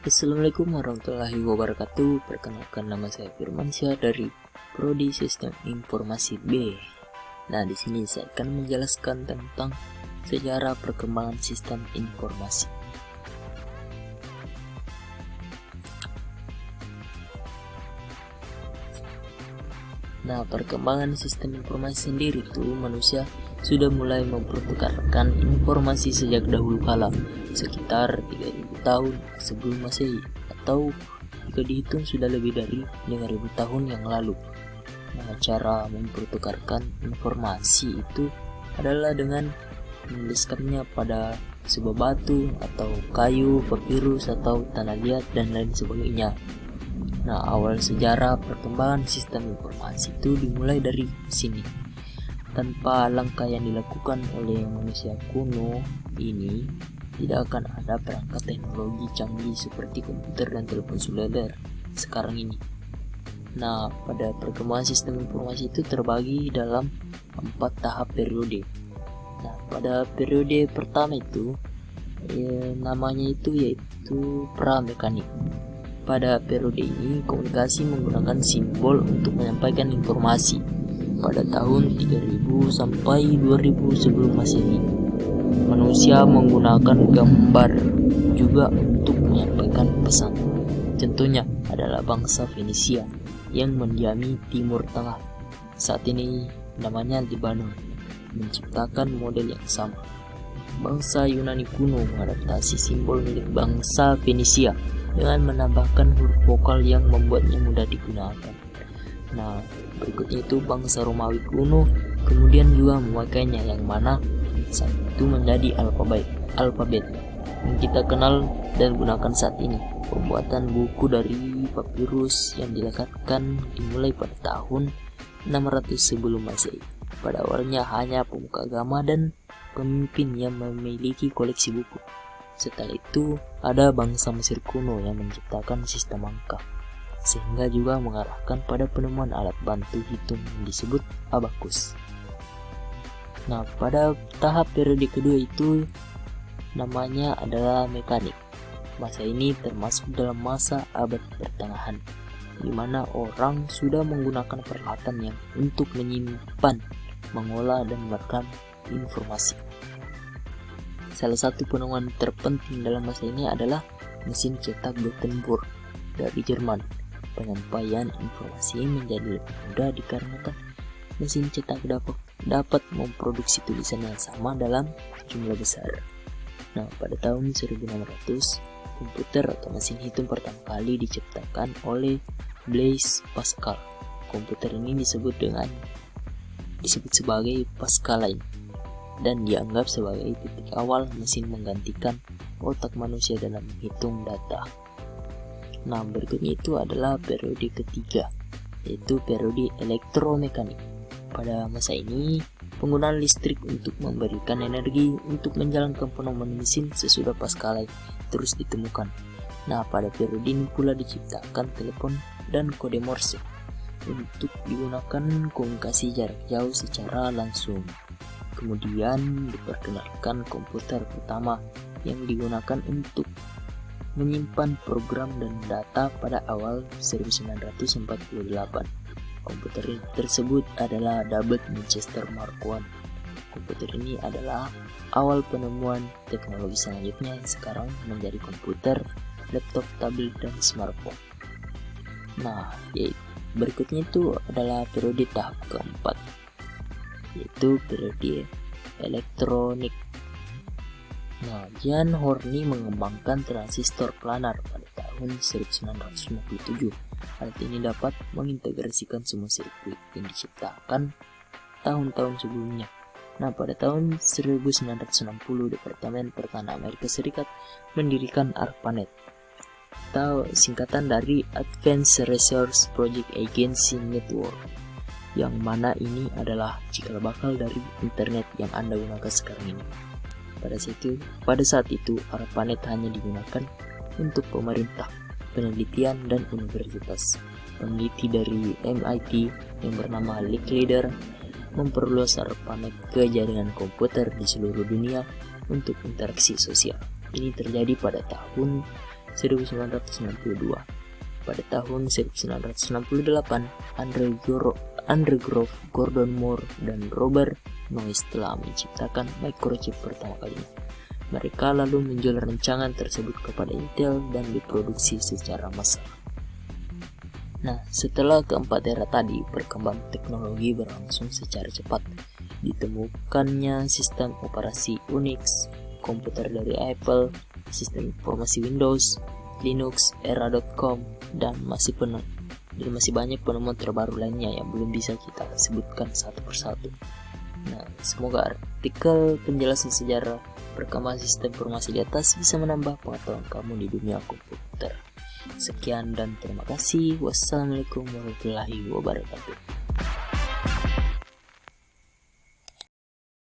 Assalamualaikum warahmatullahi wabarakatuh. Perkenalkan, nama saya Firmansyah dari Prodi Sistem Informasi B. Nah, di sini saya akan menjelaskan tentang sejarah perkembangan sistem informasi. Nah, perkembangan sistem informasi sendiri itu manusia sudah mulai mempertukarkan informasi sejak dahulu kala, sekitar 3000 tahun sebelum Masehi, atau jika dihitung sudah lebih dari 5000 tahun yang lalu. Nah, cara mempertukarkan informasi itu adalah dengan menuliskannya pada sebuah batu atau kayu, papirus atau tanah liat dan lain sebagainya. Nah, awal sejarah perkembangan sistem informasi itu dimulai dari sini. Tanpa langkah yang dilakukan oleh manusia kuno ini, tidak akan ada perangkat teknologi canggih seperti komputer dan telepon seluler sekarang ini. Nah, pada perkembangan sistem informasi itu terbagi dalam 4 tahap periode. Nah, pada periode pertama itu namanya itu yaitu pra-mekanik. Pada periode ini, komunikasi menggunakan simbol untuk menyampaikan informasi. Pada tahun 3000 sampai 2000 sebelum Masehi, manusia menggunakan gambar juga untuk menyampaikan pesan. Contohnya adalah bangsa Fenisia yang mendiami Timur Tengah. Saat ini namanya Lebanon, menciptakan model yang sama. Bangsa Yunani kuno mengadaptasi simbol milik bangsa Fenisia dengan menambahkan huruf vokal yang membuatnya mudah digunakan. Nah, berikutnya itu bangsa Romawi kuno kemudian juga memakainya, yang mana saat itu menjadi alfabet yang kita kenal dan gunakan saat ini. Pembuatan buku dari papirus yang dilakukan dimulai pada tahun 600 sebelum Masehi. Pada awalnya hanya pemuka agama dan pemimpin yang memiliki koleksi buku. Setelah itu ada bangsa Mesir kuno yang menciptakan sistem angka, sehingga juga mengarahkan pada penemuan alat bantu hitung yang disebut abakus. Nah, pada tahap periode kedua itu namanya adalah mekanik. Masa ini termasuk dalam masa abad pertengahan, di mana orang sudah menggunakan peralatan yang untuk menyimpan, mengolah, dan merekam informasi. Salah satu penemuan terpenting dalam masa ini adalah mesin cetak Gutenberg dari Jerman. Penyampaian informasi menjadi lebih mudah dikarenakan mesin cetak dapat memproduksi tulisan yang sama dalam jumlah besar. Nah, pada tahun 1600, komputer atau mesin hitung pertama kali diciptakan oleh Blaise Pascal. Komputer ini disebut sebagai Pascaline dan dianggap sebagai titik awal mesin menggantikan otak manusia dalam menghitung data. Nah, berikutnya itu adalah periode ketiga, yaitu periode elektromekanik. Pada masa ini, penggunaan listrik untuk memberikan energi untuk menjalankan penemuan mesin sesudah Pascaline terus ditemukan. Nah, pada periode ini pula diciptakan telepon dan kode Morse untuk digunakan komunikasi jarak jauh secara langsung. Kemudian diperkenalkan komputer pertama yang digunakan untuk menyimpan program dan data pada awal 1948. Komputer tersebut adalah Dabble's Manchester Mark I. Komputer ini adalah awal penemuan teknologi selanjutnya yang sekarang menjadi komputer, laptop, tablet, dan smartphone. Nah, berikutnya itu adalah periode tahap keempat, yaitu periode elektronik. Nah, Jan Horny mengembangkan transistor planar pada tahun 1957. Alat ini dapat mengintegrasikan semua sirkuit yang diciptakan tahun-tahun sebelumnya. Nah, pada tahun 1960, Departemen Pertahanan Amerika Serikat mendirikan ARPANET, atau singkatan dari Advanced Research Project Agency Network, yang mana ini adalah cikal bakal dari internet yang Anda gunakan sekarang ini. Pada saat itu ARPANET hanya digunakan untuk pemerintah, penelitian, dan universitas. Peneliti dari MIT yang bernama Licklider memperluas ARPANET ke jaringan komputer di seluruh dunia untuk interaksi sosial. Ini terjadi pada tahun 1992. Pada tahun 1968, Andre Grove, Gordon Moore, dan Robert Noyce telah menciptakan microchip pertama kalinya. Mereka lalu menjual rancangan tersebut kepada Intel dan diproduksi secara massal. Nah, setelah keempat era tadi, perkembangan teknologi berlangsung secara cepat. Ditemukannya sistem operasi Unix, komputer dari Apple, sistem informasi Windows, Linux, era.com, dan masih banyak penemuan terbaru lainnya yang belum bisa kita sebutkan satu persatu. Nah, semoga artikel penjelasan sejarah perkembangan sistem informasi di atas bisa menambah pengetahuan kamu di dunia komputer. Sekian dan terima kasih. Wassalamualaikum warahmatullahi wabarakatuh.